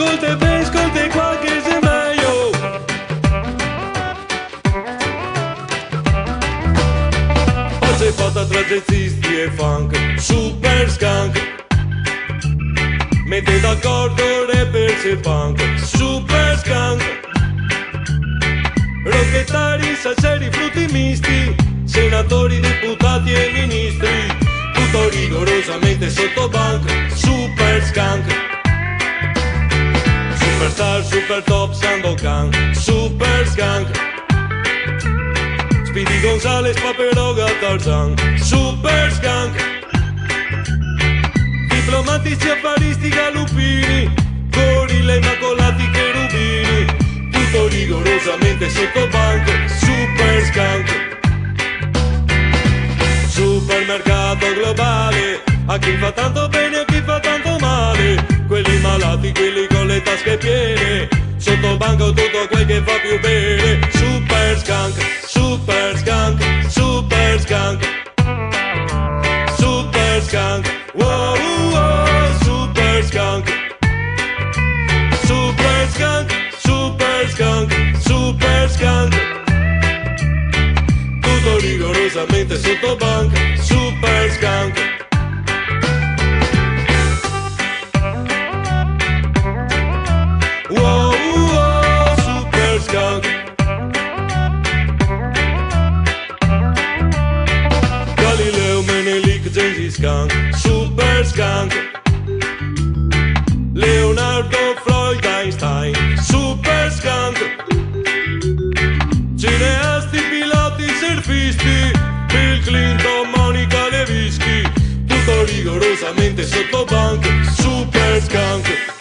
Ascolta bene, ascolta qua che sei meglio. Oggi è fatta tra jazzisti e funk, super skunk. Mette d'accordo rappers e punk, super skunk. Rocchettari, salseri, frutti misti, senatori, deputati e ministri, tutto rigorosamente sotto banco, super skunk. Superstar, super top, Sandokan, super skunk. Speedy Gonzales, Paperoga, Tarzan, super skunk. Diplomatici, affaristi, galupini, gorilla, immacolati, cherubini, tutto rigorosamente sotto banco, super skunk. Supermercato globale, a chi fa tanto bene e a chi fa tanto male, quelli malati, quelli con le tasche piene, sotto banco tutto quel che fa più bene, super skunk, super skunk, super skunk, super skunk, wow, wow, super skunk, super skunk, super skunk, super skunk, tutto rigorosamente sotto banco, super skunk. Wow, wow, super skunk. Galileo, Menelik, Gengis Khan, super skunk. Leonardo, Freud, Einstein, super skunk. Cineasti, piloti, surfisti, Bill Clinton, Monica Lewinsky, tutto rigorosamente sotto banco, super skunk.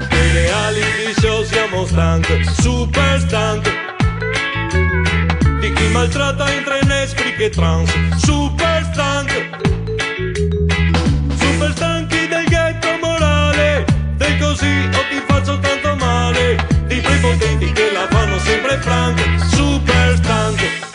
Dei reality show siamo stanchi, super stanchi. Di chi maltratta entra in Netflix e trans, super stanchi. Super stanchi del ghetto morale, del così o ti faccio tanto male, di prepotenti che la fanno sempre franca, super stanchi.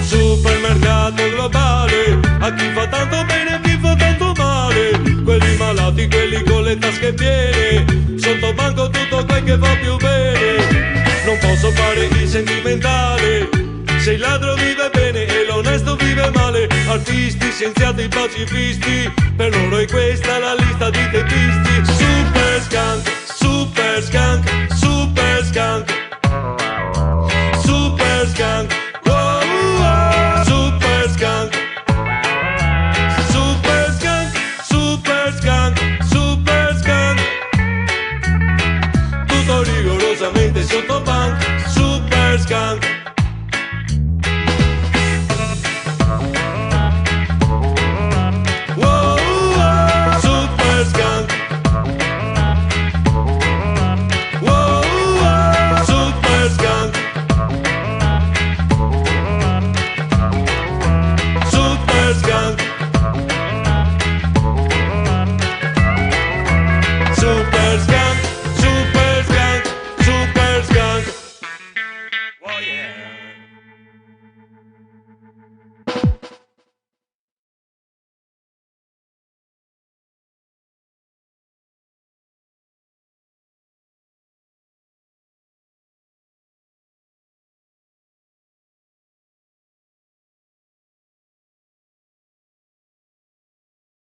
Supermercato globale, a chi fa tanto bene e a chi fa tanto male, quelli malati, quelli con le tasche piene, sotto banco tutto quel che va più bene. Non posso fare il sentimentale, se il ladro vive bene e l'onesto vive male, artisti, scienziati, pacifisti, per loro è questa la lista di teppisti, super skunk, super skunk.